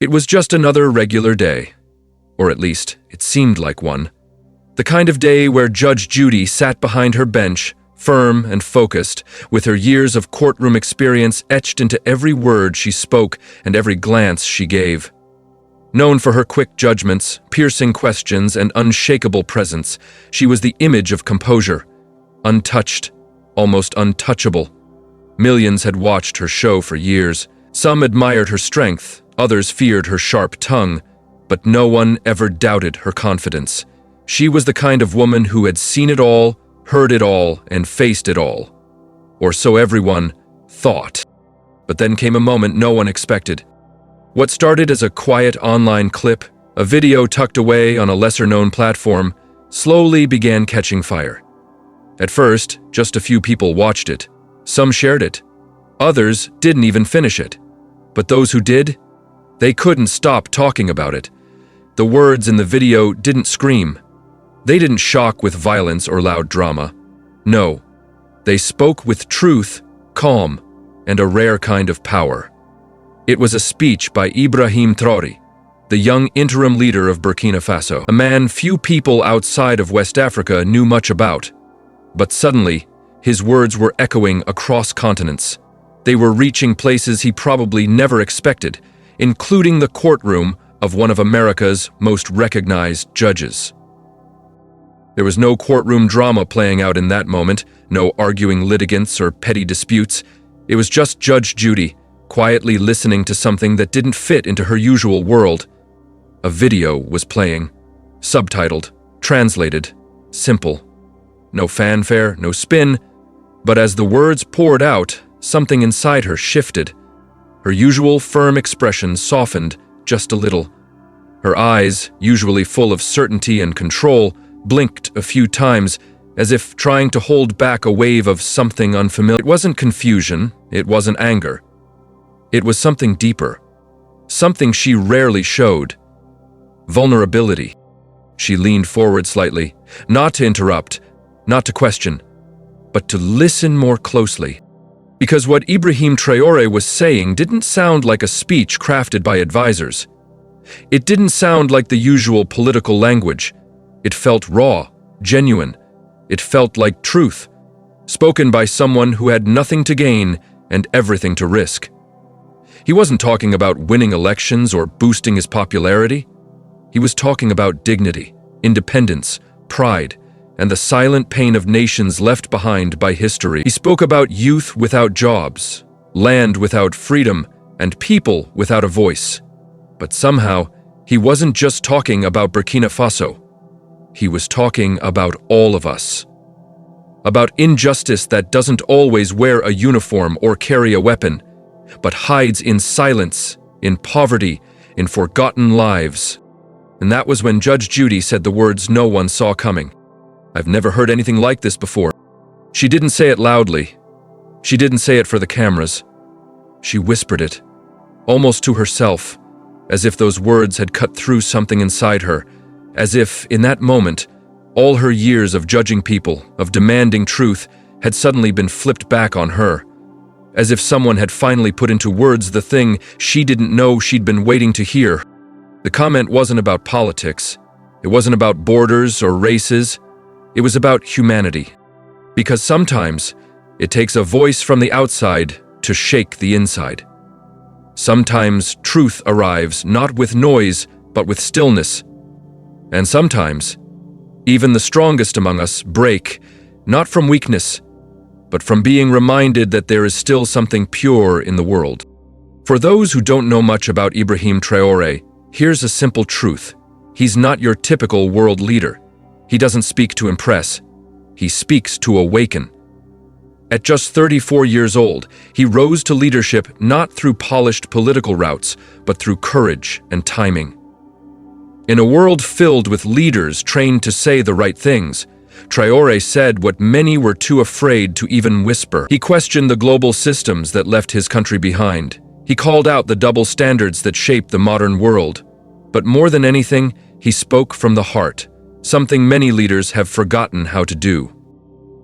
It was just another regular day, or at least it seemed like one. The kind of day where Judge Judy sat behind her bench, firm and focused, with her years of courtroom experience etched into every word she spoke and every glance she gave. Known for her quick judgments, piercing questions, and unshakable presence, she was the image of composure, untouched, almost untouchable. Millions had watched her show for years. Some admired her strength, others feared her sharp tongue, but no one ever doubted her confidence. She was the kind of woman who had seen it all, heard it all, and faced it all. Or so everyone thought. But then came a moment no one expected. What started as a quiet online clip, a video tucked away on a lesser-known platform, slowly began catching fire. At first, just a few people watched it. Some shared it. Others didn't even finish it. But those who did, they couldn't stop talking about it. The words in the video didn't scream. They didn't shock with violence or loud drama. No, they spoke with truth, calm, and a rare kind of power. It was a speech by Ibrahim Traoré, the young interim leader of Burkina Faso, a man few people outside of West Africa knew much about. But suddenly, his words were echoing across continents. They were reaching places he probably never expected, including the courtroom of one of America's most recognized judges. There was no courtroom drama playing out in that moment, no arguing litigants or petty disputes. It was just Judge Judy, quietly listening to something that didn't fit into her usual world. A video was playing, subtitled, translated, simple. No fanfare, no spin, but as the words poured out, something inside her shifted. Her usual firm expression softened just a little. Her eyes, usually full of certainty and control, blinked a few times, as if trying to hold back a wave of something unfamiliar. It wasn't confusion, it wasn't anger. It was something deeper, something she rarely showed. Vulnerability. She leaned forward slightly, not to interrupt, not to question, but to listen more closely. Because what Ibrahim Traoré was saying didn't sound like a speech crafted by advisors. It didn't sound like the usual political language. It felt raw, genuine. It felt like truth, spoken by someone who had nothing to gain and everything to risk. He wasn't talking about winning elections or boosting his popularity. He was talking about dignity, independence, pride, and the silent pain of nations left behind by history. He spoke about youth without jobs, land without freedom, and people without a voice. But somehow, he wasn't just talking about Burkina Faso. He was talking about all of us. About injustice that doesn't always wear a uniform or carry a weapon, but hides in silence, in poverty, in forgotten lives. And that was when Judge Judy said the words no one saw coming. I've never heard anything like this before. She didn't say it loudly. She didn't say it for the cameras. She whispered it, almost to herself, as if those words had cut through something inside her, as if, in that moment, all her years of judging people, of demanding truth, had suddenly been flipped back on her. As if someone had finally put into words the thing she didn't know she'd been waiting to hear. The comment wasn't about politics. It wasn't about borders or races. It was about humanity. Because sometimes, it takes a voice from the outside to shake the inside. Sometimes truth arrives not with noise, but with stillness. And sometimes, even the strongest among us break, not from weakness, but from being reminded that there is still something pure in the world. For those who don't know much about Ibrahim Traoré, here's a simple truth. He's not your typical world leader. He doesn't speak to impress. He speaks to awaken. At just 34 years old, he rose to leadership not through polished political routes, but through courage and timing. In a world filled with leaders trained to say the right things, Traoré said what many were too afraid to even whisper. He questioned the global systems that left his country behind. He called out the double standards that shape the modern world. But more than anything, he spoke from the heart, something many leaders have forgotten how to do.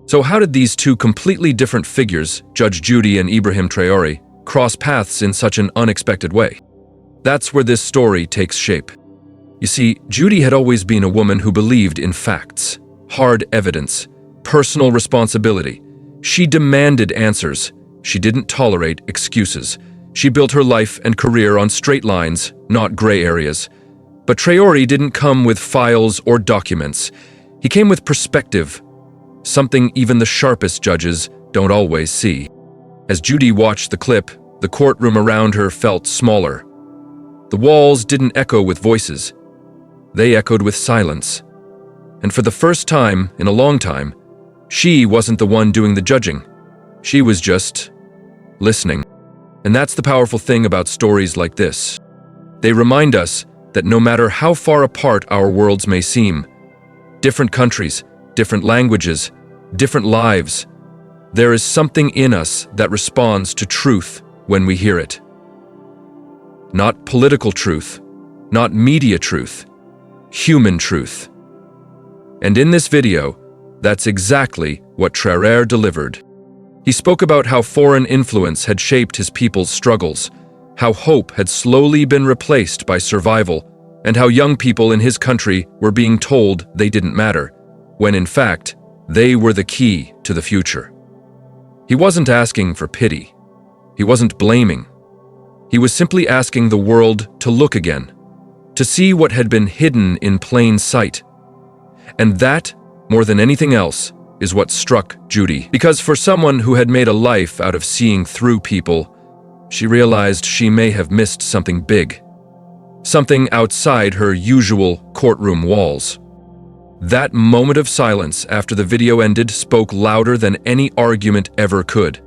So how did these two completely different figures, Judge Judy and Ibrahim Traoré, cross paths in such an unexpected way? That's where this story takes shape. You see, Judy had always been a woman who believed in facts, hard evidence, personal responsibility. She demanded answers. She didn't tolerate excuses. She built her life and career on straight lines, not gray areas. But Traoré didn't come with files or documents. He came with perspective, something even the sharpest judges don't always see. As Judy watched the clip, the courtroom around her felt smaller. The walls didn't echo with voices. They echoed with silence. And for the first time in a long time, she wasn't the one doing the judging. She was just listening. And that's the powerful thing about stories like this. They remind us that no matter how far apart our worlds may seem, different countries, different languages, different lives, there is something in us that responds to truth when we hear it. Not political truth, not media truth, human truth. And in this video, that's exactly what Traoré delivered. He spoke about how foreign influence had shaped his people's struggles, how hope had slowly been replaced by survival, and how young people in his country were being told they didn't matter, when in fact, they were the key to the future. He wasn't asking for pity. He wasn't blaming. He was simply asking the world to look again, to see what had been hidden in plain sight. And that, more than anything else, is what struck Judy. Because for someone who had made a life out of seeing through people, she realized she may have missed something big. Something outside her usual courtroom walls. That moment of silence after the video ended spoke louder than any argument ever could.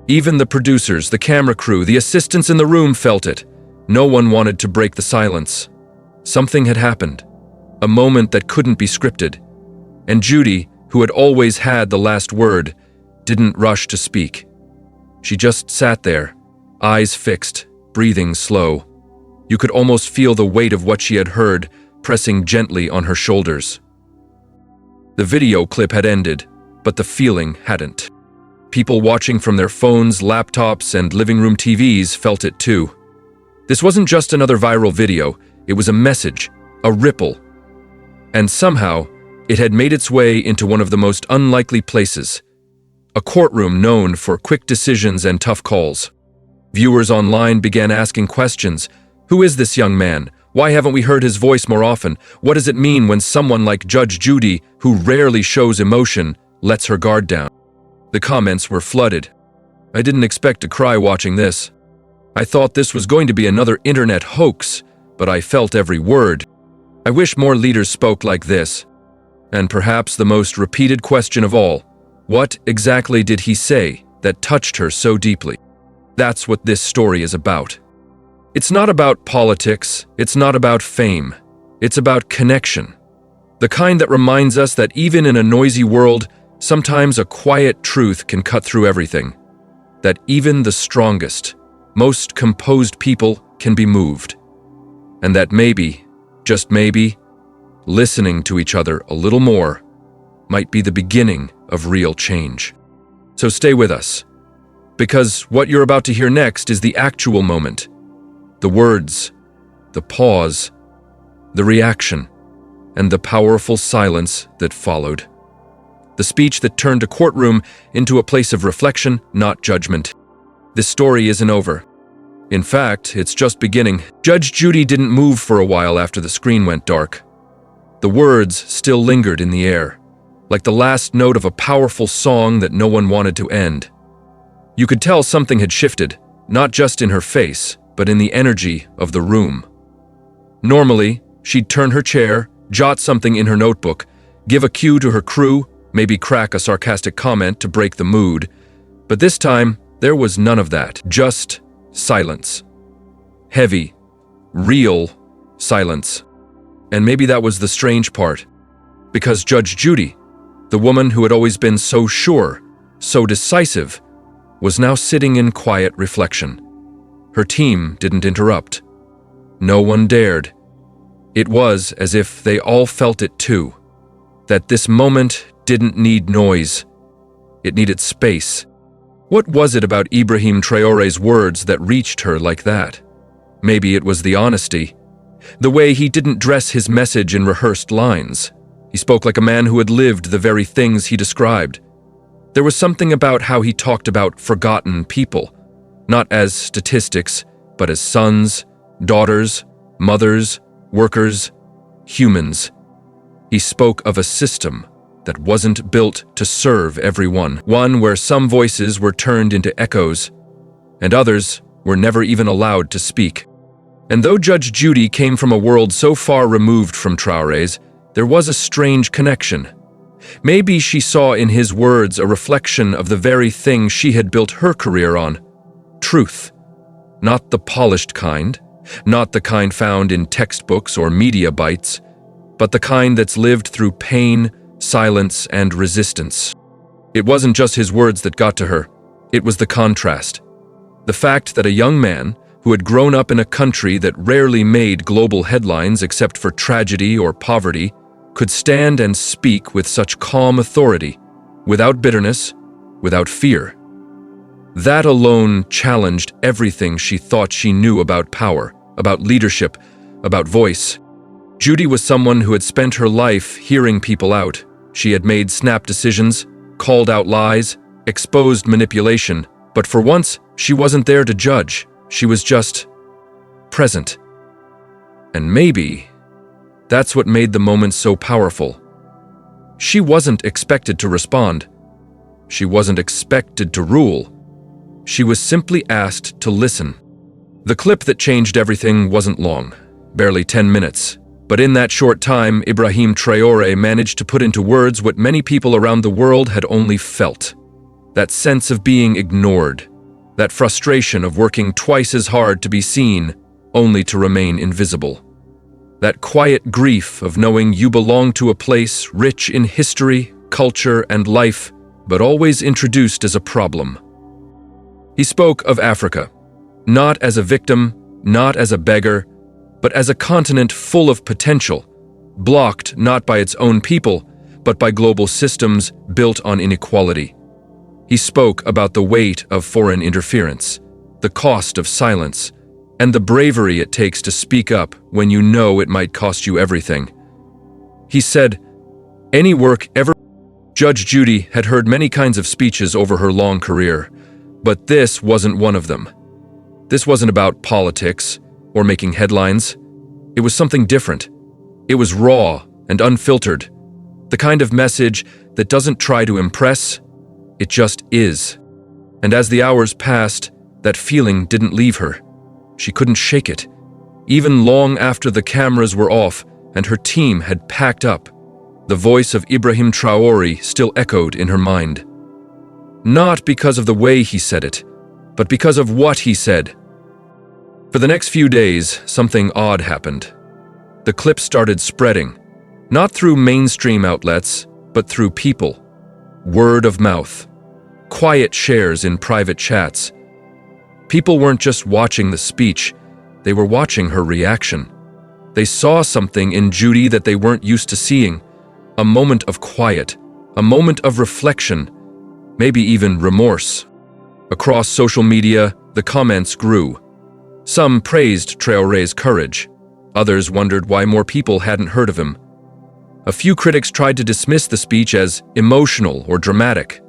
Even the producers, the camera crew, the assistants in the room felt it. No one wanted to break the silence. Something had happened. A moment that couldn't be scripted. And Judy, who had always had the last word, didn't rush to speak. She just sat there, eyes fixed, breathing slow. You could almost feel the weight of what she had heard pressing gently on her shoulders. The video clip had ended, but the feeling hadn't. People watching from their phones, laptops, and living room TVs felt it too. This wasn't just another viral video, it was a message, a ripple. And somehow, it had made its way into one of the most unlikely places, a courtroom known for quick decisions and tough calls. Viewers online began asking questions. Who is this young man? Why haven't we heard his voice more often? What does it mean when someone like Judge Judy, who rarely shows emotion, lets her guard down? The comments were flooded. I didn't expect to cry watching this. I thought this was going to be another internet hoax, but I felt every word. I wish more leaders spoke like this. And perhaps the most repeated question of all, what exactly did he say that touched her so deeply? That's what this story is about. It's not about politics, it's not about fame, it's about connection. The kind that reminds us that even in a noisy world, sometimes a quiet truth can cut through everything. That even the strongest, most composed people can be moved. And that maybe, just maybe, listening to each other a little more might be the beginning of real change. So stay with us, because what you're about to hear next is the actual moment. The words, the pause, the reaction, and the powerful silence that followed. The speech that turned a courtroom into a place of reflection, not judgment. This story isn't over. In fact, it's just beginning. Judge Judy didn't move for a while after the screen went dark. The words still lingered in the air, like the last note of a powerful song that no one wanted to end. You could tell something had shifted, not just in her face, but in the energy of the room. Normally, she'd turn her chair, jot something in her notebook, give a cue to her crew, maybe crack a sarcastic comment to break the mood. But this time, there was none of that, just silence. Heavy, real silence. And maybe that was the strange part, because Judge Judy, the woman who had always been so sure, so decisive, was now sitting in quiet reflection. Her team didn't interrupt. No one dared. It was as if they all felt it too, that this moment didn't need noise. It needed space. What was it about Ibrahim Traoré's words that reached her like that? Maybe it was the honesty. The way he didn't dress his message in rehearsed lines. He spoke like a man who had lived the very things he described. There was something about how he talked about forgotten people, not as statistics, but as sons, daughters, mothers, workers, humans. He spoke of a system that wasn't built to serve everyone, one where some voices were turned into echoes, and others were never even allowed to speak. And though Judge Judy came from a world so far removed from Traoré's, there was a strange connection. Maybe she saw in his words a reflection of the very thing she had built her career on: truth. Not the polished kind, not the kind found in textbooks or media bites, but the kind that's lived through pain, silence, and resistance. It wasn't just his words that got to her, it was the contrast. The fact that a young man who had grown up in a country that rarely made global headlines except for tragedy or poverty could stand and speak with such calm authority, without bitterness, without fear. That alone challenged everything she thought she knew about power, about leadership, about voice. Judy was someone who had spent her life hearing people out. She had made snap decisions, called out lies, exposed manipulation, but for once, she wasn't there to judge. She was just present. And maybe that's what made the moment so powerful. She wasn't expected to respond. She wasn't expected to rule. She was simply asked to listen. The clip that changed everything wasn't long, barely 10 minutes. But in that short time, Ibrahim Traoré managed to put into words what many people around the world had only felt. That sense of being ignored. That frustration of working twice as hard to be seen, only to remain invisible. That quiet grief of knowing you belong to a place rich in history, culture, and life, but always introduced as a problem. He spoke of Africa, not as a victim, not as a beggar, but as a continent full of potential, blocked not by its own people, but by global systems built on inequality. He spoke about the weight of foreign interference, the cost of silence, and the bravery it takes to speak up when you know it might cost you everything. He said, "Any work ever..." Judge Judy had heard many kinds of speeches over her long career, but this wasn't one of them. This wasn't about politics or making headlines. It was something different. It was raw and unfiltered, the kind of message that doesn't try to impress, it just is. And as the hours passed, that feeling didn't leave her. She couldn't shake it. Even long after the cameras were off and her team had packed up, the voice of Ibrahim Traoré still echoed in her mind. Not because of the way he said it, but because of what he said. For the next few days, something odd happened. The clip started spreading, not through mainstream outlets, but through people. Word of mouth. Quiet shares in private chats. People weren't just watching the speech, they were watching her reaction. They saw something in Judy that they weren't used to seeing. A moment of quiet, a moment of reflection, maybe even remorse. Across social media, the comments grew. Some praised Traoré's courage. Others wondered why more people hadn't heard of him. A few critics tried to dismiss the speech as emotional or dramatic.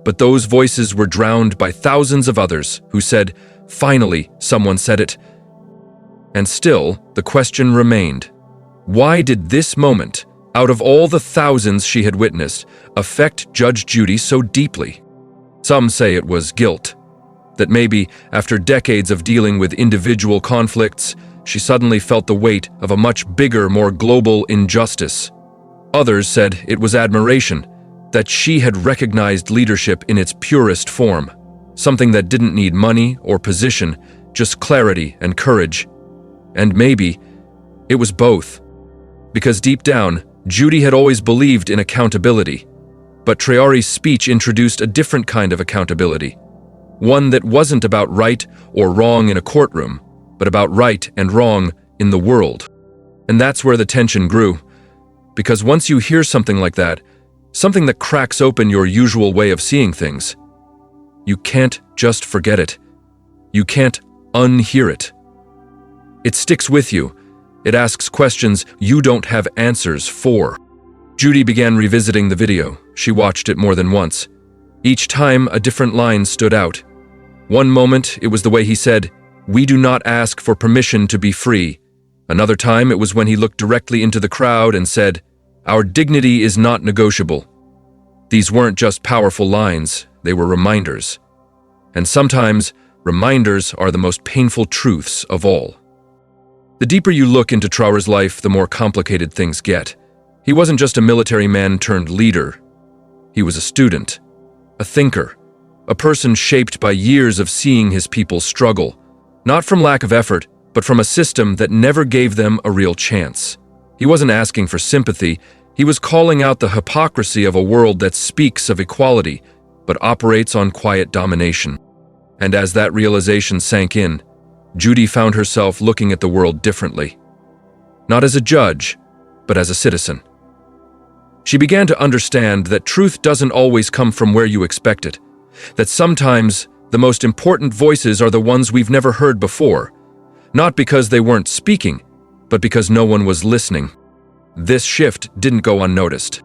But those voices were drowned by thousands of others who said, "Finally, someone said it." And still, the question remained. Why did this moment, out of all the thousands she had witnessed, affect Judge Judy so deeply? Some say it was guilt. That maybe, after decades of dealing with individual conflicts, she suddenly felt the weight of a much bigger, more global injustice. Others said it was admiration, that she had recognized leadership in its purest form, something that didn't need money or position, just clarity and courage. And maybe it was both. Because deep down, Judy had always believed in accountability. But Traoré's speech introduced a different kind of accountability. One that wasn't about right or wrong in a courtroom, but about right and wrong in the world. And that's where the tension grew. Because once you hear something like that, something that cracks open your usual way of seeing things, you can't just forget it. You can't unhear it. It sticks with you. It asks questions you don't have answers for. Judy began revisiting the video. She watched it more than once. Each time, a different line stood out. One moment, it was the way he said, "We do not ask for permission to be free." Another time, it was when he looked directly into the crowd and said, "Our dignity is not negotiable." These weren't just powerful lines, they were reminders. And sometimes, reminders are the most painful truths of all. The deeper you look into Traoré's life, the more complicated things get. He wasn't just a military man turned leader. He was a student, a thinker, a person shaped by years of seeing his people struggle, not from lack of effort, but from a system that never gave them a real chance. He wasn't asking for sympathy, he was calling out the hypocrisy of a world that speaks of equality, but operates on quiet domination. And as that realization sank in, Judy found herself looking at the world differently. Not as a judge, but as a citizen. She began to understand that truth doesn't always come from where you expect it, that sometimes the most important voices are the ones we've never heard before, not because they weren't speaking, but because no one was listening. This shift didn't go unnoticed.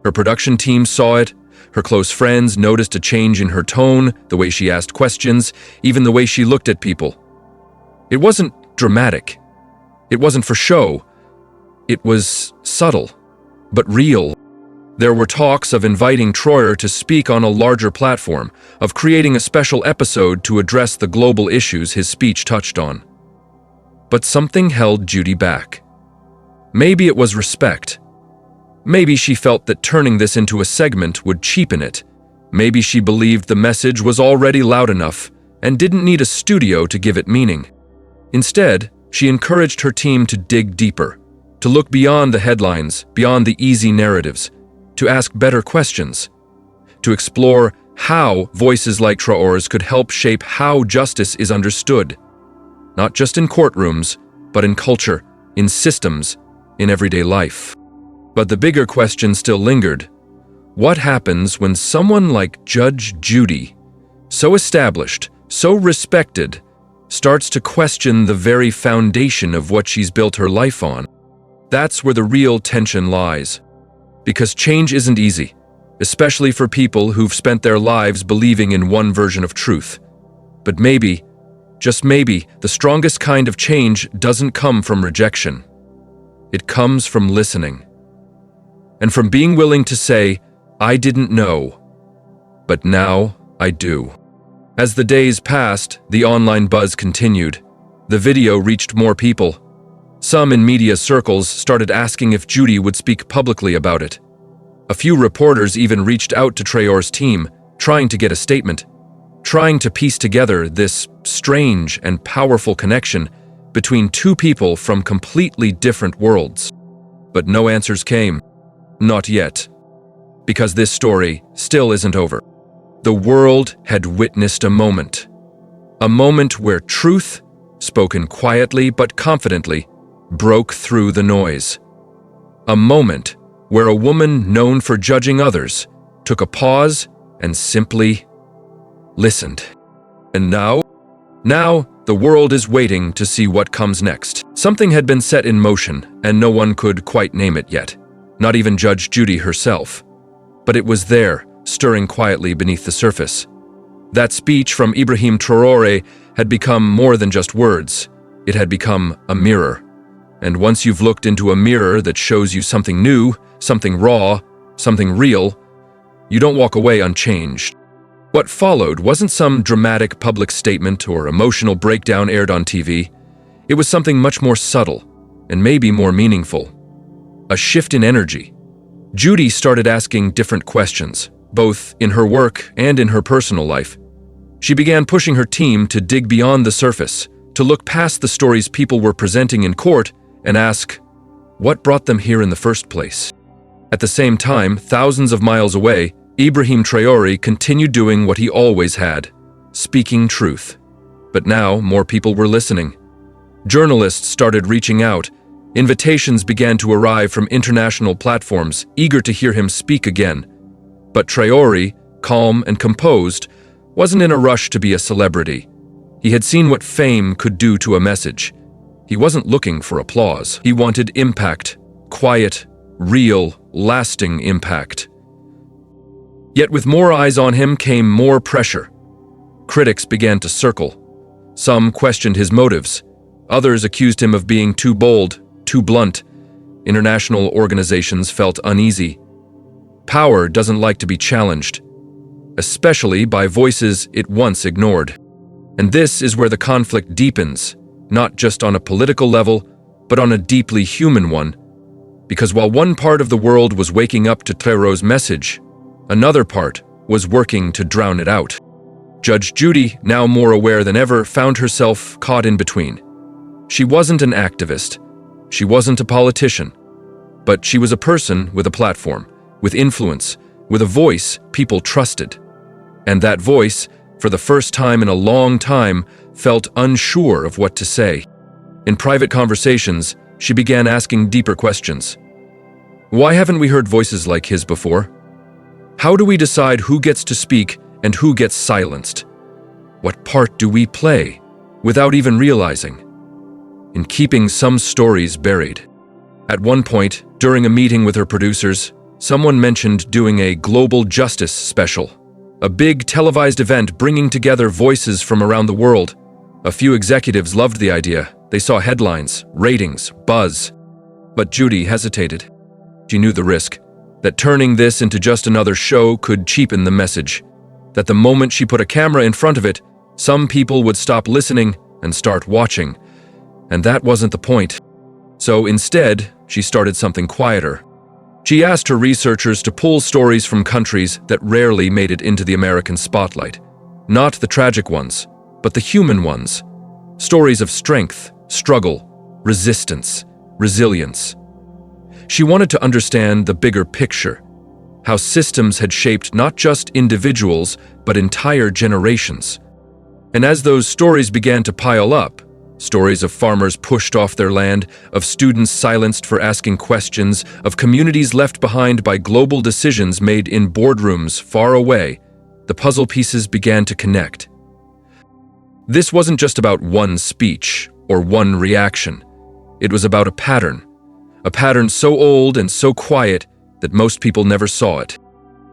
Her production team saw it, her close friends noticed a change in her tone, the way she asked questions, even the way she looked at people. It wasn't dramatic. It wasn't for show. It was subtle, but real. There were talks of inviting Traoré to speak on a larger platform, of creating a special episode to address the global issues his speech touched on. But something held Judy back. Maybe it was respect. Maybe she felt that turning this into a segment would cheapen it. Maybe she believed the message was already loud enough and didn't need a studio to give it meaning. Instead, she encouraged her team to dig deeper, to look beyond the headlines, beyond the easy narratives, to ask better questions, to explore how voices like Traoré's could help shape how justice is understood, not just in courtrooms, but in culture, in systems, in everyday life. But the bigger question still lingered. What happens when someone like Judge Judy, so established, so respected, starts to question the very foundation of what she's built her life on? That's where the real tension lies. Because change isn't easy, especially for people who've spent their lives believing in one version of truth. But maybe, just maybe, the strongest kind of change doesn't come from rejection. It comes from listening. And from being willing to say, "I didn't know, but now I do." As the days passed, the online buzz continued. The video reached more people. Some in media circles started asking if Judy would speak publicly about it. A few reporters even reached out to Traoré's team, trying to get a statement, trying to piece together this strange and powerful connection between two people from completely different worlds. But no answers came. Not yet. Because this story still isn't over. The world had witnessed a moment. A moment where truth, spoken quietly but confidently, broke through the noise. A moment where a woman known for judging others took a pause and simply listened. And now, the world is waiting to see what comes next. Something had been set in motion, and no one could quite name it yet. Not even Judge Judy herself. But it was there, stirring quietly beneath the surface. That speech from Ibrahim Traoré had become more than just words. It had become a mirror. And once you've looked into a mirror that shows you something new, something raw, something real, you don't walk away unchanged. What followed wasn't some dramatic public statement or emotional breakdown aired on TV. It was something much more subtle, and maybe more meaningful. A shift in energy. Judy started asking different questions, both in her work and in her personal life. She began pushing her team to dig beyond the surface, to look past the stories people were presenting in court and ask, what brought them here in the first place? At the same time, thousands of miles away, Ibrahim Traoré continued doing what he always had, speaking truth. But now, more people were listening. Journalists started reaching out. Invitations began to arrive from international platforms, eager to hear him speak again. But Traoré, calm and composed, wasn't in a rush to be a celebrity. He had seen what fame could do to a message. He wasn't looking for applause. He wanted impact, quiet, real, lasting impact. Yet with more eyes on him came more pressure. Critics began to circle. Some questioned his motives. Others accused him of being too bold, too blunt. International organizations felt uneasy. Power doesn't like to be challenged, especially by voices it once ignored. And this is where the conflict deepens, not just on a political level, but on a deeply human one. Because while one part of the world was waking up to Traoré's message, another part was working to drown it out. Judge Judy, now more aware than ever, found herself caught in between. She wasn't an activist. She wasn't a politician. But she was a person with a platform, with influence, with a voice people trusted. And that voice, for the first time in a long time, felt unsure of what to say. In private conversations, she began asking deeper questions. Why haven't we heard voices like his before? How do we decide who gets to speak and who gets silenced? What part do we play, without even realizing, in keeping some stories buried? At one point, during a meeting with her producers, someone mentioned doing a global justice special, a big televised event bringing together voices from around the world. A few executives loved the idea. They saw headlines, ratings, buzz. But Judy hesitated. She knew the risk, that turning this into just another show could cheapen the message, that the moment she put a camera in front of it, some people would stop listening and start watching. And that wasn't the point. So instead, she started something quieter. She asked her researchers to pull stories from countries that rarely made it into the American spotlight. Not the tragic ones, but the human ones. Stories of strength, struggle, resistance, resilience. She wanted to understand the bigger picture, how systems had shaped not just individuals, but entire generations. And as those stories began to pile up, stories of farmers pushed off their land, of students silenced for asking questions, of communities left behind by global decisions made in boardrooms far away, the puzzle pieces began to connect. This wasn't just about one speech or one reaction. It was about a pattern so old and so quiet that most people never saw it.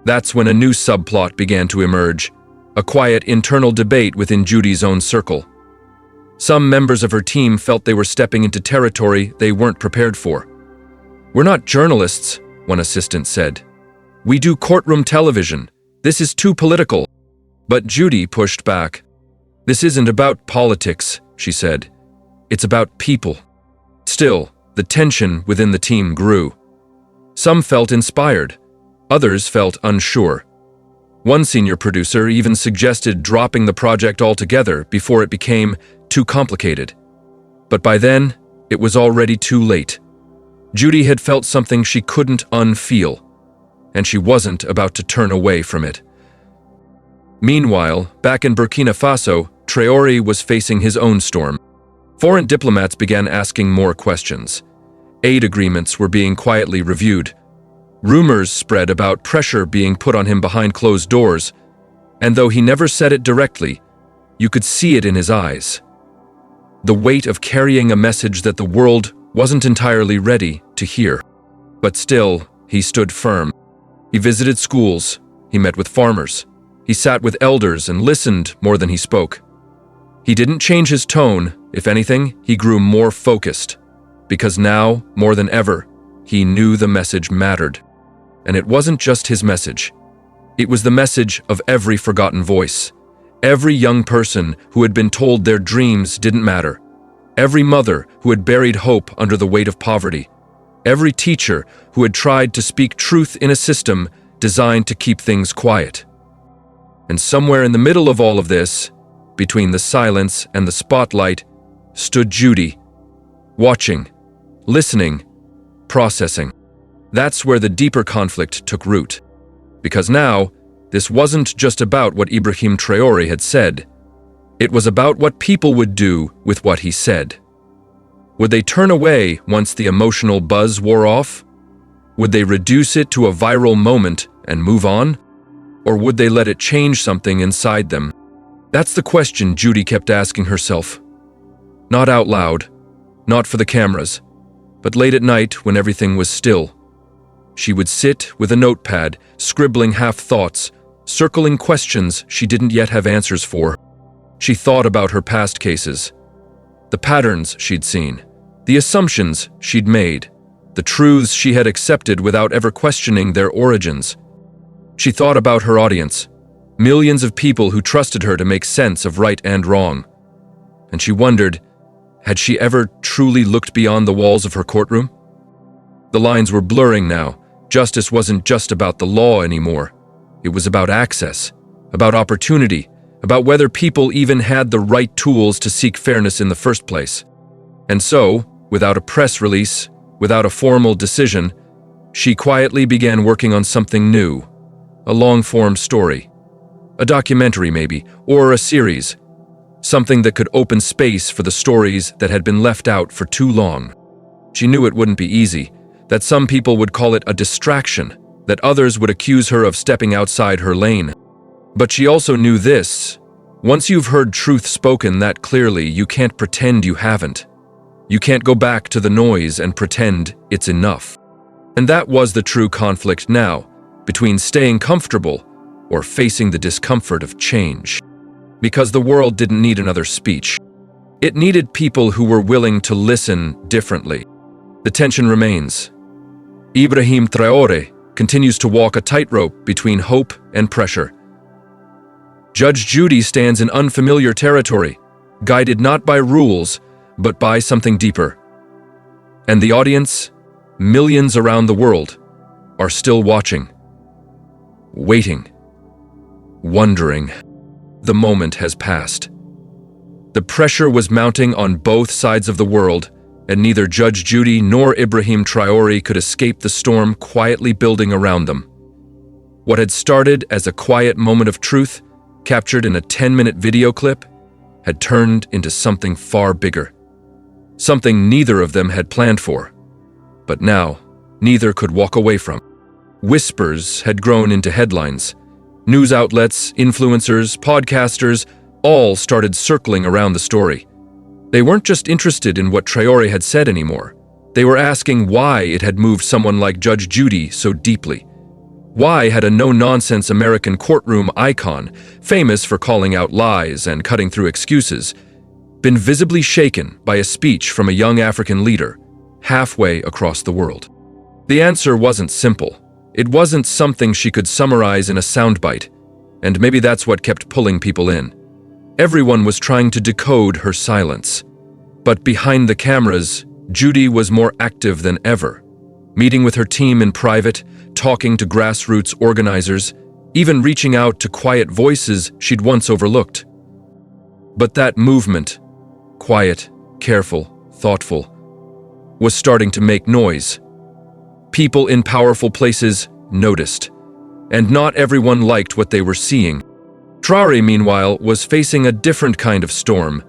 That's when a new subplot began to emerge, a quiet internal debate within Judy's own circle. Some members of her team felt they were stepping into territory they weren't prepared for. "We're not journalists," one assistant said. "We do courtroom television. This is too political." But Judy pushed back. "This isn't about politics," she said. "It's about people." Still, the tension within the team grew. Some felt inspired. Others felt unsure. One senior producer even suggested dropping the project altogether before it became too complicated. But by then, it was already too late. Judy had felt something she couldn't unfeel, and she wasn't about to turn away from it. Meanwhile, back in Burkina Faso, Traoré was facing his own storm. Foreign diplomats began asking more questions. Aid agreements were being quietly reviewed. Rumors spread about pressure being put on him behind closed doors, and though he never said it directly, you could see it in his eyes. The weight of carrying a message that the world wasn't entirely ready to hear. But still, he stood firm. He visited schools, he met with farmers, he sat with elders and listened more than he spoke. He didn't change his tone. If anything, he grew more focused. Because now, more than ever, he knew the message mattered. And it wasn't just his message. It was the message of every forgotten voice. Every young person who had been told their dreams didn't matter. Every mother who had buried hope under the weight of poverty. Every teacher who had tried to speak truth in a system designed to keep things quiet. And somewhere in the middle of all of this, between the silence and the spotlight, stood Judy, watching, listening, processing. That's where the deeper conflict took root. Because now, this wasn't just about what Ibrahim Traoré had said. It was about what people would do with what he said. Would they turn away once the emotional buzz wore off? Would they reduce it to a viral moment and move on? Or would they let it change something inside them? That's the question Judy kept asking herself. Not out loud, not for the cameras, but late at night when everything was still. She would sit with a notepad, scribbling half-thoughts, circling questions she didn't yet have answers for. She thought about her past cases, the patterns she'd seen, the assumptions she'd made, the truths she had accepted without ever questioning their origins. She thought about her audience, millions of people who trusted her to make sense of right and wrong. And she wondered, had she ever truly looked beyond the walls of her courtroom? The lines were blurring now. Justice wasn't just about the law anymore. It was about access, about opportunity, about whether people even had the right tools to seek fairness in the first place. And so, without a press release, without a formal decision, she quietly began working on something new, a long-form story, a documentary maybe, or a series, something that could open space for the stories that had been left out for too long. She knew it wouldn't be easy, that some people would call it a distraction, that others would accuse her of stepping outside her lane. But she also knew this: once you've heard truth spoken that clearly, you can't pretend you haven't. You can't go back to the noise and pretend it's enough. And that was the true conflict now, between staying comfortable or facing the discomfort of change. Because the world didn't need another speech. It needed people who were willing to listen differently. The tension remains. Ibrahim Traoré continues to walk a tightrope between hope and pressure. Judge Judy stands in unfamiliar territory, guided not by rules, but by something deeper. And the audience, millions around the world, are still watching, waiting, wondering. The moment has passed. The pressure was mounting on both sides of the world, and neither Judge Judy nor Ibrahim Traoré could escape the storm quietly building around them. What had started as a quiet moment of truth, captured in a 10-minute video clip, had turned into something far bigger. Something neither of them had planned for. But now, neither could walk away from. Whispers had grown into headlines. News outlets, influencers, podcasters, all started circling around the story. They weren't just interested in what Traoré had said anymore. They were asking why it had moved someone like Judge Judy so deeply. Why had a no-nonsense American courtroom icon, famous for calling out lies and cutting through excuses, been visibly shaken by a speech from a young African leader, halfway across the world? The answer wasn't simple. It wasn't something she could summarize in a soundbite, and maybe that's what kept pulling people in. Everyone was trying to decode her silence. But behind the cameras, Judy was more active than ever, meeting with her team in private, talking to grassroots organizers, even reaching out to quiet voices she'd once overlooked. But that movement, quiet, careful, thoughtful, was starting to make noise. People in powerful places noticed, and not everyone liked what they were seeing. Traoré, meanwhile, was facing a different kind of storm.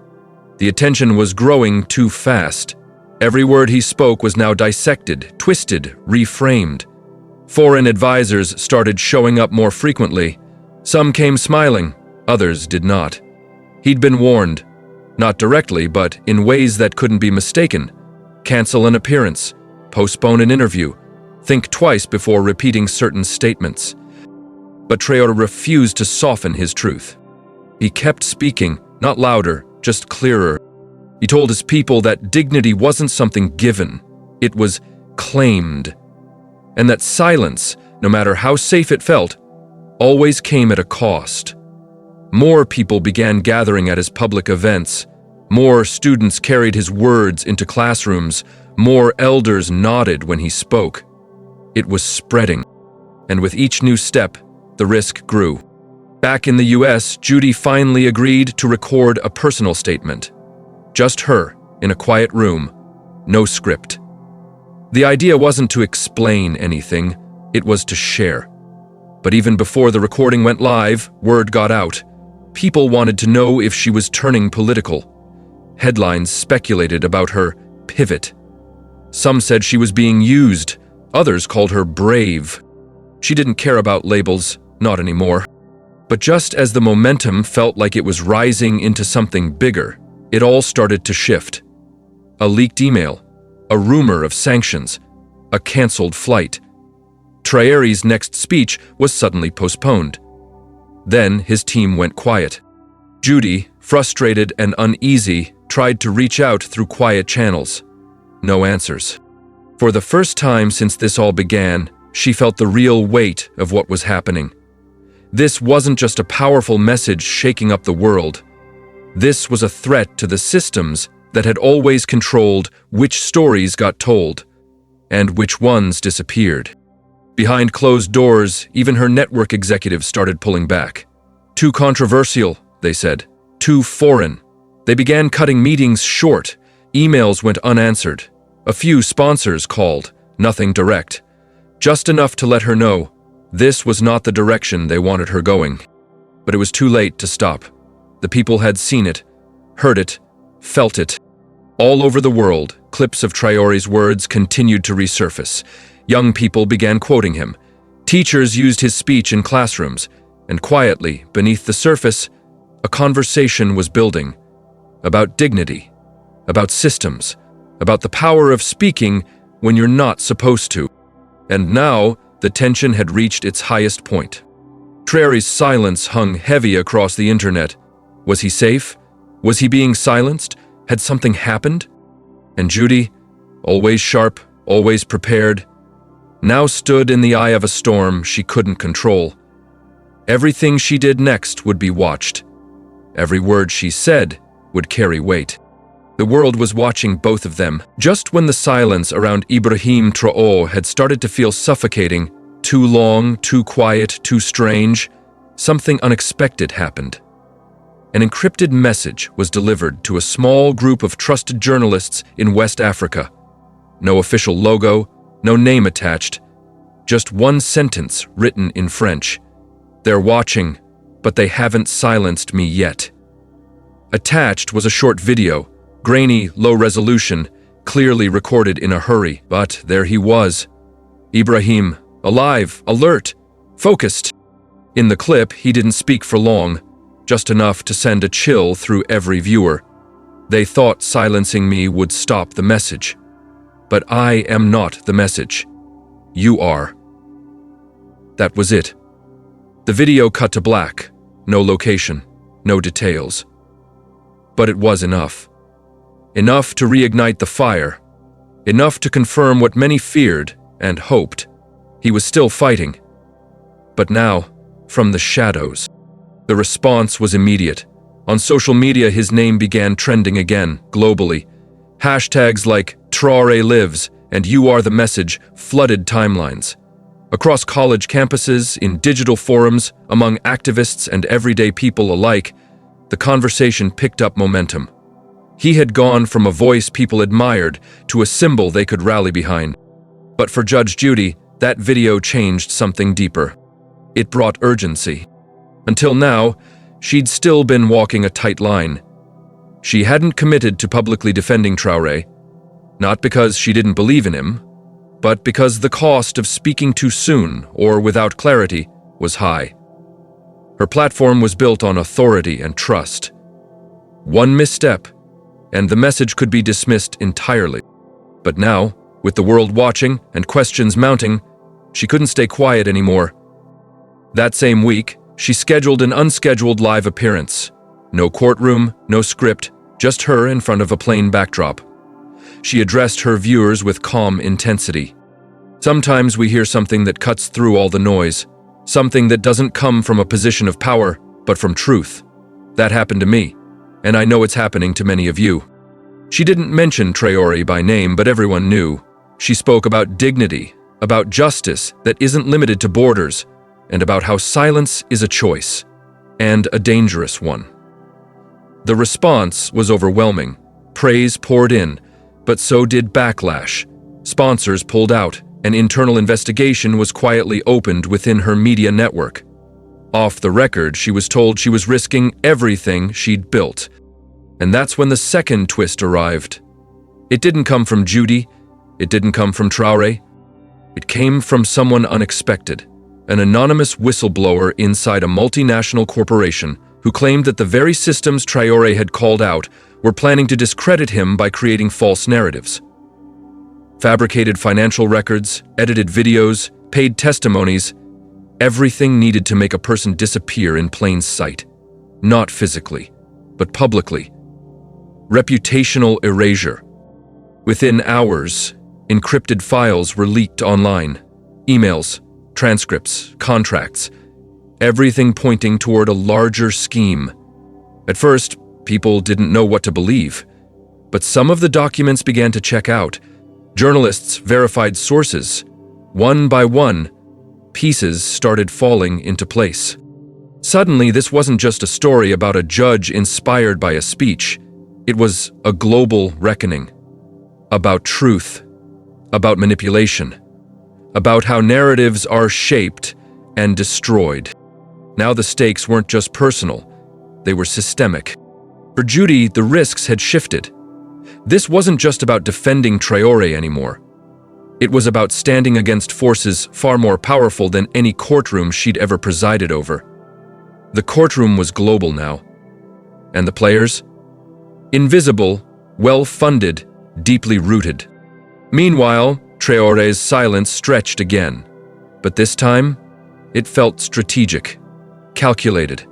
The attention was growing too fast. Every word he spoke was now dissected, twisted, reframed. Foreign advisors started showing up more frequently. Some came smiling, others did not. He'd been warned, not directly, but in ways that couldn't be mistaken. Cancel an appearance, postpone an interview, think twice before repeating certain statements. But Traoré refused to soften his truth. He kept speaking, not louder, just clearer. He told his people that dignity wasn't something given, it was claimed. And that silence, no matter how safe it felt, always came at a cost. More people began gathering at his public events. More students carried his words into classrooms. More elders nodded when he spoke. It was spreading. And with each new step, the risk grew. Back in the US, Judy finally agreed to record a personal statement. Just her, in a quiet room, no script. The idea wasn't to explain anything, it was to share. But even before the recording went live, word got out. People wanted to know if she was turning political. Headlines speculated about her pivot. Some said she was being used, others called her brave. She didn't care about labels, not anymore. But just as the momentum felt like it was rising into something bigger, it all started to shift. a leaked email, a rumor of sanctions, a cancelled flight. Traoré's next speech was suddenly postponed. Then his team went quiet. Judy, frustrated and uneasy, tried to reach out through quiet channels. No answers. For the first time since this all began, she felt the real weight of what was happening. This wasn't just a powerful message shaking up the world. This was a threat to the systems that had always controlled which stories got told and which ones disappeared. Behind closed doors, even her network executives started pulling back. Too controversial, they said. Too foreign. They began cutting meetings short. Emails went unanswered. A few sponsors called, nothing direct. Just enough to let her know this was not the direction they wanted her going. But it was too late to stop. The people had seen it, heard it, felt it. All over the world, clips of Traoré's words continued to resurface. Young people began quoting him. Teachers used his speech in classrooms, and quietly, beneath the surface, a conversation was building. About dignity, about systems, about the power of speaking when you're not supposed to. And now, the tension had reached its highest point. Traoré's silence hung heavy across the internet. Was he safe? Was he being silenced? Had something happened? And Judy, always sharp, always prepared, now stood in the eye of a storm she couldn't control. Everything she did next would be watched. Every word she said would carry weight. The world was watching both of them. Just when the silence around Ibrahim Traoré had started to feel suffocating, too long, too quiet, too strange, something unexpected happened. An encrypted message was delivered to a small group of trusted journalists in West Africa. No official logo, no name attached, just one sentence written in French. They're watching, but they haven't silenced me yet. Attached was a short video, grainy, low resolution, clearly recorded in a hurry, but there he was. Ibrahim, alive, alert, focused. In the clip, he didn't speak for long, just enough to send a chill through every viewer. They thought silencing me would stop the message. But I am not the message. You are. That was it. The video cut to black. No location, no details. But it was enough. Enough to reignite the fire. Enough to confirm what many feared and hoped. He was still fighting. But now, from the shadows. The response was immediate. On social media, his name began trending again, globally. Hashtags like Traoré lives and You Are the Message flooded timelines. Across college campuses, in digital forums, among activists and everyday people alike, the conversation picked up momentum. He had gone from a voice people admired to a symbol they could rally behind. But for Judge Judy, that video changed something deeper. It brought urgency. Until now, she'd still been walking a tight line. She hadn't committed to publicly defending Traoré, not because she didn't believe in him, but because the cost of speaking too soon or without clarity was high. Her platform was built on authority and trust. One misstep, and the message could be dismissed entirely. But now, with the world watching and questions mounting, she couldn't stay quiet anymore. That same week, she scheduled an unscheduled live appearance. No courtroom, no script, just her in front of a plain backdrop. She addressed her viewers with calm intensity. Sometimes we hear something that cuts through all the noise, something that doesn't come from a position of power, but from truth. That happened to me, and I know it's happening to many of you. She didn't mention Traoré by name, but everyone knew. She spoke about dignity, about justice that isn't limited to borders, and about how silence is a choice, and a dangerous one. The response was overwhelming. Praise poured in, but so did backlash. Sponsors pulled out. An internal investigation was quietly opened within her media network. Off the record, she was told she was risking everything she'd built. And that's when the second twist arrived. It didn't come from Judy. It didn't come from Traoré. It came from someone unexpected, an anonymous whistleblower inside a multinational corporation who claimed that the very systems Traoré had called out were planning to discredit him by creating false narratives. Fabricated financial records, edited videos, paid testimonies, everything needed to make a person disappear in plain sight. Not physically, but publicly. Reputational erasure. Within hours, encrypted files were leaked online. Emails, transcripts, contracts, everything pointing toward a larger scheme. At first, people didn't know what to believe, but some of the documents began to check out. Journalists verified sources. One by one, pieces started falling into place. Suddenly, this wasn't just a story about a judge inspired by a speech. It was a global reckoning. About truth. About manipulation. About how narratives are shaped and destroyed. Now the stakes weren't just personal. They were systemic. For Judy, the risks had shifted. This wasn't just about defending Traoré anymore. It was about standing against forces far more powerful than any courtroom she'd ever presided over. The courtroom was global now. And the players? Invisible, well-funded, deeply rooted. Meanwhile, Traoré's silence stretched again. But this time, it felt strategic, calculated,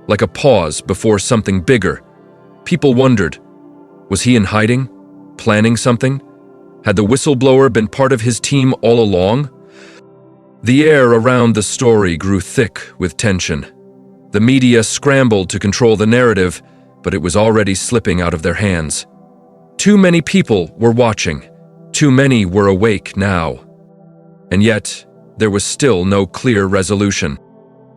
like a pause before something bigger. People wondered, was he in hiding? Planning something? Had the whistleblower been part of his team all along? The air around the story grew thick with tension. The media scrambled to control the narrative, but it was already slipping out of their hands. Too many people were watching. Too many were awake now. And yet, there was still no clear resolution.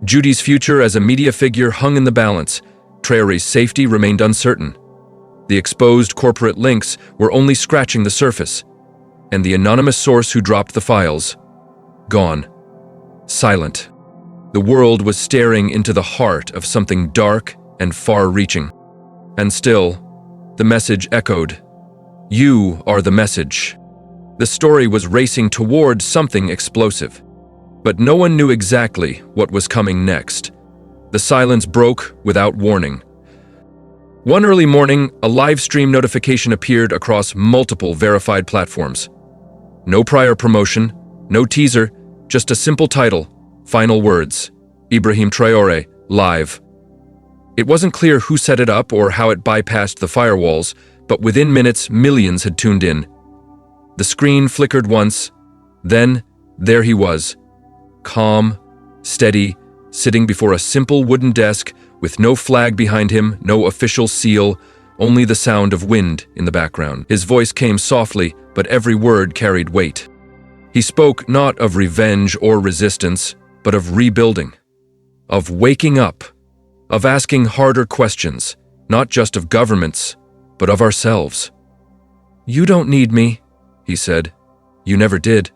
Judy's future as a media figure hung in the balance. Traoré's safety remained uncertain. The exposed corporate links were only scratching the surface. And the anonymous source who dropped the files, gone. Silent. The world was staring into the heart of something dark and far-reaching. And still, the message echoed. You are the message. The story was racing toward something explosive. But no one knew exactly what was coming next. The silence broke without warning. One early morning, a live stream notification appeared across multiple verified platforms. No prior promotion, no teaser, just a simple title, final words, Ibrahim Traoré, live. It wasn't clear who set it up or how it bypassed the firewalls, but within minutes, millions had tuned in. The screen flickered once, then there he was, calm, steady, sitting before a simple wooden desk with no flag behind him, no official seal, only the sound of wind in the background. His voice came softly, but every word carried weight. He spoke not of revenge or resistance, but of rebuilding, of waking up, of asking harder questions, not just of governments, but of ourselves. You don't need me, he said. You never did.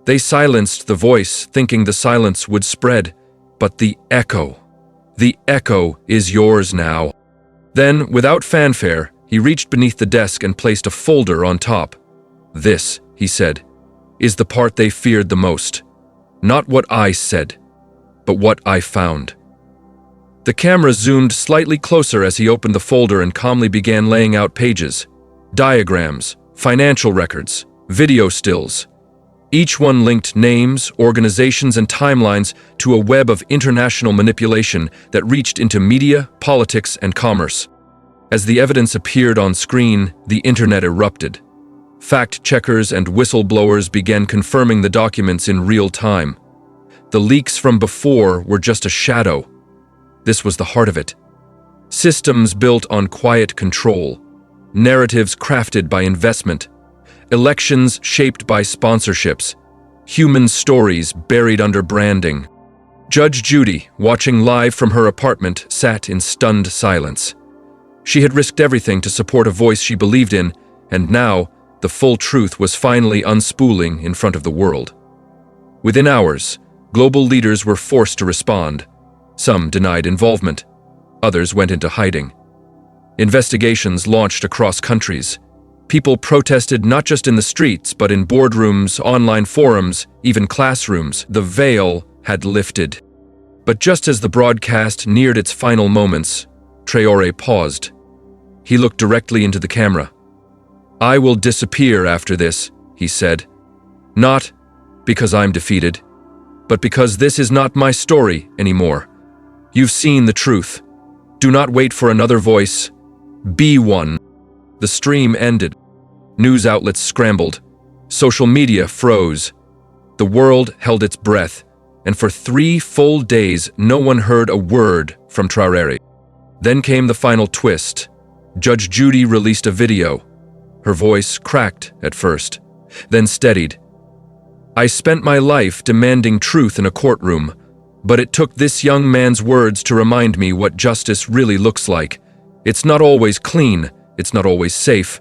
They silenced the voice, thinking the silence would spread, but the echo is yours now. Then, without fanfare, he reached beneath the desk and placed a folder on top. This, he said, is the part they feared the most. Not what I said, but what I found. The camera zoomed slightly closer as he opened the folder and calmly began laying out pages, diagrams, financial records, video stills. Each one linked names, organizations, and timelines to a web of international manipulation that reached into media, politics, and commerce. As the evidence appeared on screen, the internet erupted. Fact-checkers and whistleblowers began confirming the documents in real time. The leaks from before were just a shadow. This was the heart of it. Systems built on quiet control, narratives crafted by investment, elections shaped by sponsorships, human stories buried under branding. Judge Judy, watching live from her apartment, sat in stunned silence. She had risked everything to support a voice she believed in, and now the full truth was finally unspooling in front of the world. Within hours, global leaders were forced to respond. Some denied involvement. Others went into hiding. Investigations launched across countries. People protested not just in the streets, but in boardrooms, online forums, even classrooms. The veil had lifted. But just as the broadcast neared its final moments, Traoré paused. He looked directly into the camera. "I will disappear after this," he said. "Not because I'm defeated, but because this is not my story anymore. You've seen the truth. Do not wait for another voice. Be one." The stream ended. News outlets scrambled. Social media froze. The world held its breath, and for 3 full days no one heard a word from Traoré. Then came the final twist. Judge Judy released a video. Her voice cracked at first, then steadied. "I spent my life demanding truth in a courtroom, but it took this young man's words to remind me what justice really looks like. It's not always clean, it's not always safe,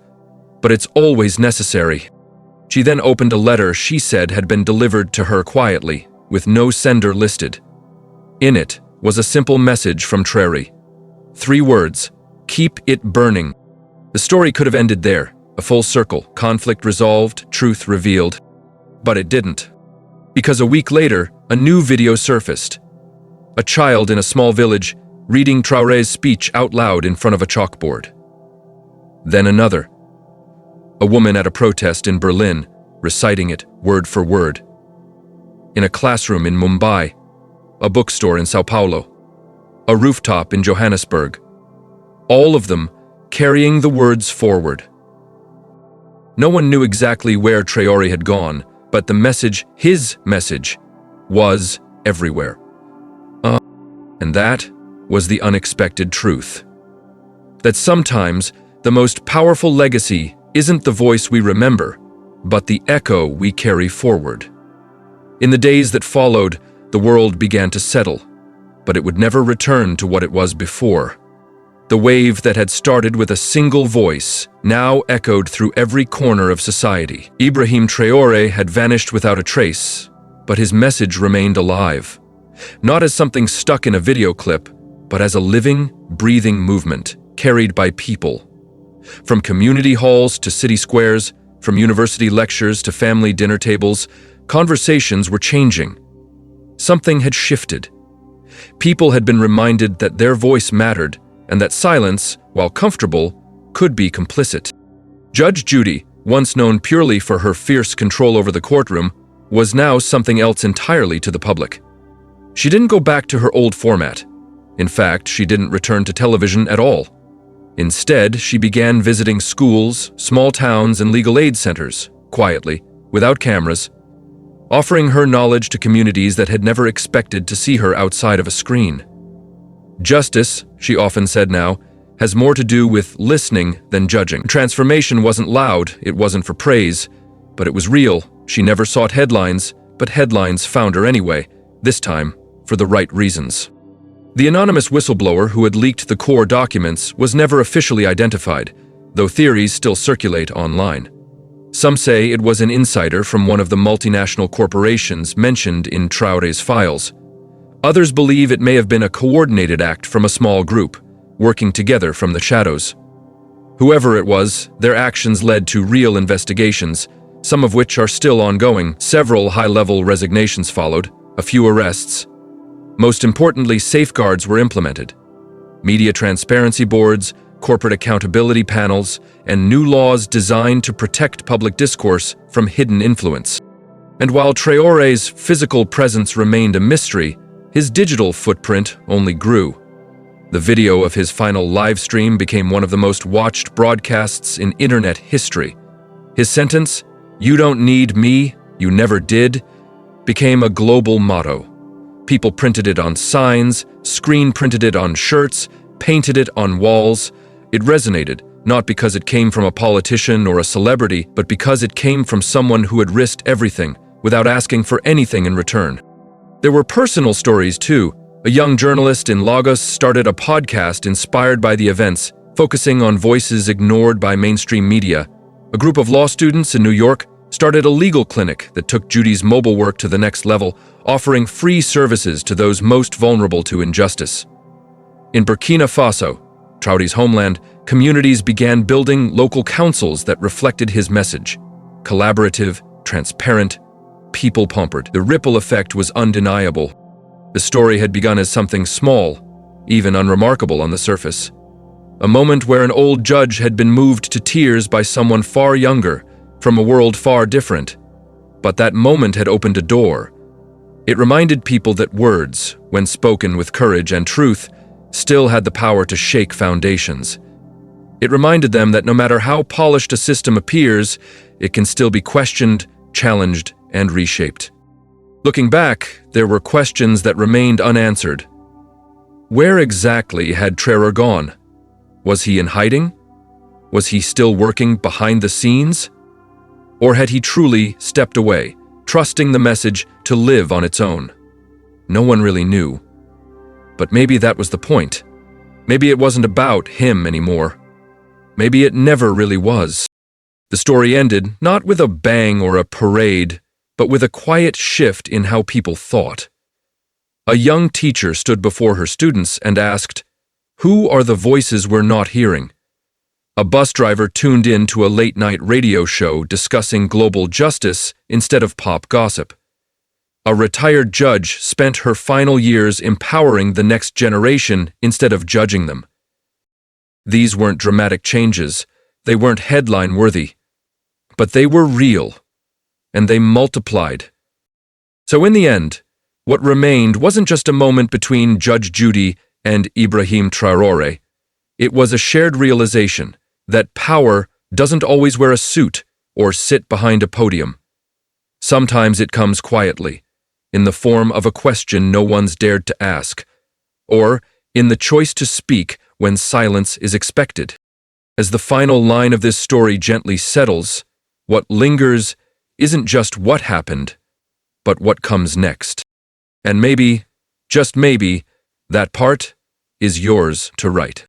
but it's always necessary." She then opened a letter she said had been delivered to her quietly, with no sender listed. In it was a simple message from Traoré. 3 words: "Keep it burning." The story could have ended there, a full circle, conflict resolved, truth revealed. But it didn't. Because a week later, a new video surfaced. A child in a small village reading Traoré's speech out loud in front of a chalkboard. Then another. A woman at a protest in Berlin, reciting it word for word. In a classroom in Mumbai, a bookstore in Sao Paulo, a rooftop in Johannesburg. All of them carrying the words forward. No one knew exactly where Traoré had gone, but the message, his message, was everywhere. And that was the unexpected truth. That sometimes the most powerful legacy isn't the voice we remember, but the echo we carry forward. In the days that followed, the world began to settle, but it would never return to what it was before. The wave that had started with a single voice now echoed through every corner of society. Ibrahim Traoré had vanished without a trace, but his message remained alive. Not as something stuck in a video clip, but as a living, breathing movement carried by people. From community halls to city squares, from university lectures to family dinner tables, conversations were changing. Something had shifted. People had been reminded that their voice mattered, and that silence, while comfortable, could be complicit. Judge Judy, once known purely for her fierce control over the courtroom, was now something else entirely to the public. She didn't go back to her old format. In fact, she didn't return to television at all. Instead, she began visiting schools, small towns, and legal aid centers, quietly, without cameras, offering her knowledge to communities that had never expected to see her outside of a screen. Justice, she often said now, has more to do with listening than judging. Transformation wasn't loud, it wasn't for praise, but it was real. She never sought headlines, but headlines found her anyway, this time for the right reasons. The anonymous whistleblower who had leaked the core documents was never officially identified, though theories still circulate online. Some say it was an insider from one of the multinational corporations mentioned in Traoré's files. Others believe it may have been a coordinated act from a small group, working together from the shadows. Whoever it was, their actions led to real investigations, some of which are still ongoing. Several high-level resignations followed, a few arrests. Most importantly, safeguards were implemented. Media transparency boards, corporate accountability panels, and new laws designed to protect public discourse from hidden influence. And while Traoré's physical presence remained a mystery, his digital footprint only grew. The video of his final live stream became one of the most watched broadcasts in internet history. His sentence, "You don't need me, you never did," became a global motto. People printed it on signs, screen printed it on shirts, painted it on walls. It resonated, not because it came from a politician or a celebrity, but because it came from someone who had risked everything without asking for anything in return. There were personal stories too. A young journalist in Lagos started a podcast inspired by the events, focusing on voices ignored by mainstream media. A group of law students in New York started a legal clinic that took Judy's mobile work to the next level, offering free services to those most vulnerable to injustice. In Burkina Faso, Traoré's homeland, communities began building local councils that reflected his message. Collaborative, transparent, people-pampered. The ripple effect was undeniable. The story had begun as something small, even unremarkable on the surface. A moment where an old judge had been moved to tears by someone far younger, from a world far different. But that moment had opened a door. It reminded people that words, when spoken with courage and truth, still had the power to shake foundations. It reminded them that no matter how polished a system appears, it can still be questioned, challenged, and reshaped. Looking back, there were questions that remained unanswered. Where exactly had Traoré gone? Was he in hiding? Was he still working behind the scenes? Or had he truly stepped away, trusting the message to live on its own? No one really knew. But maybe that was the point. Maybe it wasn't about him anymore. Maybe it never really was. The story ended not with a bang or a parade, but with a quiet shift in how people thought. A young teacher stood before her students and asked, "Who are the voices we're not hearing?" A bus driver tuned in to a late-night radio show discussing global justice instead of pop gossip. A retired judge spent her final years empowering the next generation instead of judging them. These weren't dramatic changes, they weren't headline-worthy, but they were real, and they multiplied. So in the end, what remained wasn't just a moment between Judge Judy and Ibrahim Traoré. It was a shared realization that power doesn't always wear a suit or sit behind a podium. Sometimes it comes quietly, in the form of a question no one's dared to ask, or in the choice to speak when silence is expected. As the final line of this story gently settles, what lingers isn't just what happened, but what comes next. And maybe, just maybe, that part is yours to write.